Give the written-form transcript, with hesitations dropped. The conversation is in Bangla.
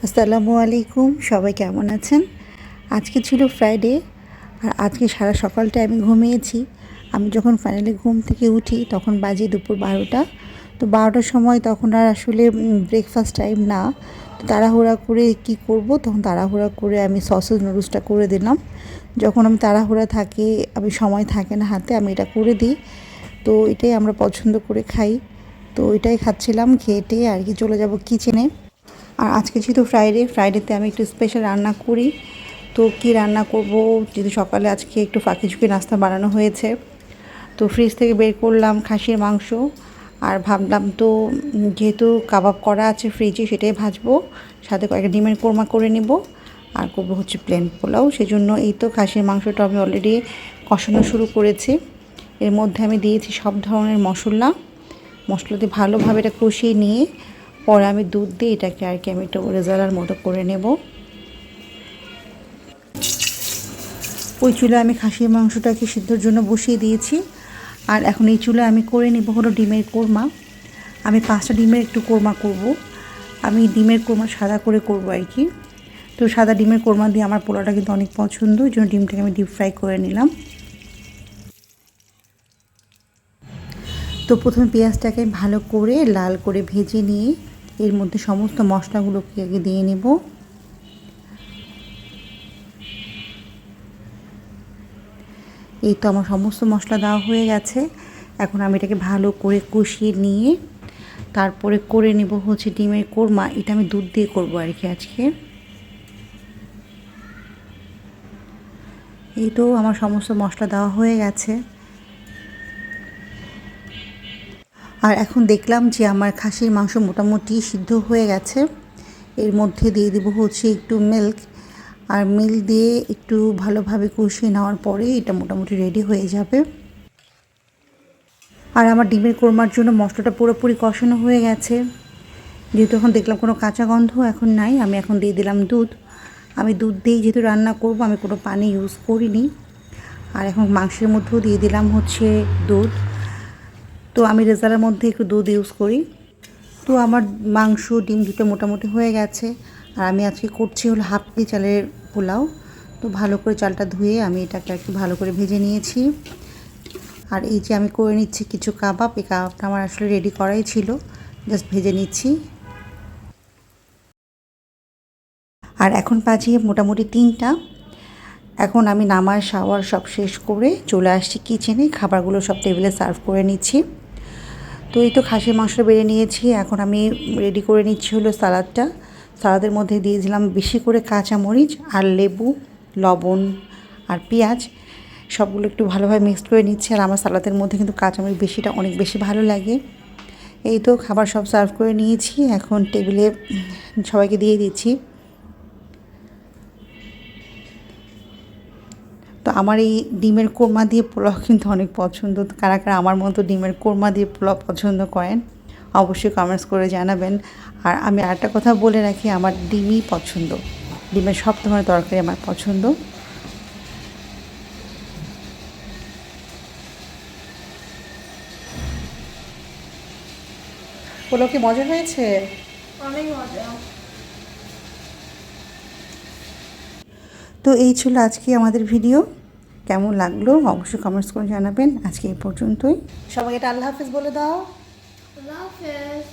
আসসালামু আলাইকুম, সবাই কেমন আছেন? আজকে ছিল ফ্রাইডে আর আজকে সারা সকালটা আমি ঘুমিয়েছি। আমি যখন ফাইনালি ঘুম থেকে উঠি তখন বাজে দুপুর 12টা। তো 12টার সময় তখন আর আসলে ব্রেকফাস্ট টাইম না। তো তাড়াহুড়া করে কি করব, তখন তাড়াহুড়া করে আমি সসেজ নুডলসটা করে দিলাম। যখন আমি তাড়াহুড়া থাকি, আমি সময় থাকে না হাতে, আমি এটা করে দিই। তো এটাই আমরা পছন্দ করে খাই। তো এটাই খাচ্ছিলাম, খেয়ে আর কি চলে যাব কিচেনে। আর আজকে যেহেতু ফ্রাইডেতে আমি একটু স্পেশাল রান্না করি। তো কী রান্না করব, যেহেতু সকালে আজকে একটু ফাঁকিঝুঁকি নাস্তা বানানো হয়েছে। তো ফ্রিজ থেকে বের করলাম খাসির মাংস, আর ভাবলাম তো যেহেতু কাবাব করা আছে ফ্রিজে, সেটাই ভাজবো, সাথে কয়েকটা ডিমের কোরমা করে নিব, আর করবো হচ্ছে প্লেন পোলাও। সেজন্য এই তো খাসির মাংসটা আমি অলরেডি কষানো শুরু করেছি। এর মধ্যে আমি দিয়েছি সব ধরনের মশলা দিয়ে ভালোভাবে এটা কষিয়ে নিয়ে পরে আমি দুধ দিয়ে এটাকে আর কি আমি একটু রেজালার মতো করে নেব। ওই চুলায় আমি খাসির মাংসটাকে সিদ্ধর জন্য বসিয়ে দিয়েছি। আর এখন এই চুলায় আমি করে নেব হলো ডিমের কোরমা। আমি 5টা ডিমের একটু কোরমা করব। আমি ডিমের কোরমা সাদা করে করব আর কি। তো সাদা ডিমের কোরমা দিয়ে আমার পোলাওটা কিন্তু অনেক পছন্দ, ওই জন্য ডিমটাকে আমি ডিপ ফ্রাই করে নিলাম। তো প্রথমে পেঁয়াজটাকে ভালো করে লাল করে ভেজে নিয়ে এর মধ্যে সমস্ত মশলাগুলোকে আগে দিয়ে নেব। এই তো আমার সমস্ত মশলা দেওয়া হয়ে গেছে। এখন আমি এটাকে ভালো করে কষিয়ে নিয়ে তারপরে করে নেব হচ্ছে ডিমের কোরমা। এটা আমি দুধ দিয়ে করব আর কি আজকে। এই তো আমার সমস্ত মশলা দেওয়া হয়ে গেছে। আর এখন দেখলাম যে আমার খাসির মাংস মোটামুটি সিদ্ধ হয়ে গেছে। এর মধ্যে দিয়ে দেবো হচ্ছে একটু মিল্ক, আর মিল্ক দিয়ে একটু ভালোভাবে কষিয়ে নেওয়ার পরে এটা মোটামুটি রেডি হয়ে যাবে। আর আমার ডিমের কোরমার জন্য মশলাটা পুরোপুরি কষানো হয়ে গেছে। যেহেতু এখন দেখলাম কোনো কাঁচা গন্ধ এখন নাই, আমি এখন দিয়ে দিলাম দুধ। আমি দুধ দিয়েই যেহেতু রান্না করব, আমি কোনো পানি ইউজ করিনি। আর এখন মাংসের মধ্যেও দিয়ে দিলাম হচ্ছে দুধ। তো আমি রেজালার মধ্যে একটু দুধ ইউজ করি। তো আমার মাংস ডিম দুটো মোটামুটি হয়ে গেছে। আর আমি আজকে করছি হলো হাফ কেজি চালের পোলাও। তো ভালো করে চালটা ধুয়ে আমি এটাকে একটু ভালো করে ভেজে নিয়েছি। আর এই যে আমি করে নিচ্ছি কিছু কাবাব, এই কাবাবটা আমার আসলে রেডি করাই ছিল, জাস্ট ভেজে নিচ্ছি। আর এখন বাজে মোটামুটি 3টা। এখন আমি নামার শাওয়ার সব শেষ করে চলে আসছি কিচেনে, খাবারগুলো সব টেবিলে সার্ভ করে নিচ্ছি। তো এই তো খাসির মাংসটা বেড়ে নিয়েছি, এখন আমি রেডি করে নিচ্ছি হলো সালাদটা। সালাদের মধ্যে দিয়ে দিলাম বেশি করে কাঁচামরিচ আর লেবু, লবণ আর পেঁয়াজ, সবগুলো একটু ভালোভাবে মিক্সড করে নিচ্ছি। আর আমার সালাদের মধ্যে কিন্তু কাঁচামরিচ বেশিটা অনেক বেশি ভালো লাগে। এই তো খাবার সব সার্ভ করে নিয়েছি, এখন টেবিলে সবাইকে দিয়ে দিচ্ছি। তো আমার এই ডিমের কোরমা দিয়ে পোলাও কিন্তু অনেক পছন্দ। তো কারা কারা আমার মতো ডিমের কোরমা দিয়ে পোলাও পছন্দ করেন অবশ্যই কমেন্টস করে জানাবেন। আর আমি আরেকটা কথা বলে রাখি, আমার ডিমই পছন্দ, ডিমের সব ধরনের তরকারি আমার পছন্দ। পোলাও কি মজা হয়েছে? অনেক মজা। তো এই ছিল আজকে আমাদের ভিডিও। কেমন লাগলো অবশ্যই কমেন্টস করে জানাবেন। আজকে এই পর্যন্তই, সবাইকে একটা আল্লাহ হাফেজ বলে দাও। আল্লাহ হাফেজ।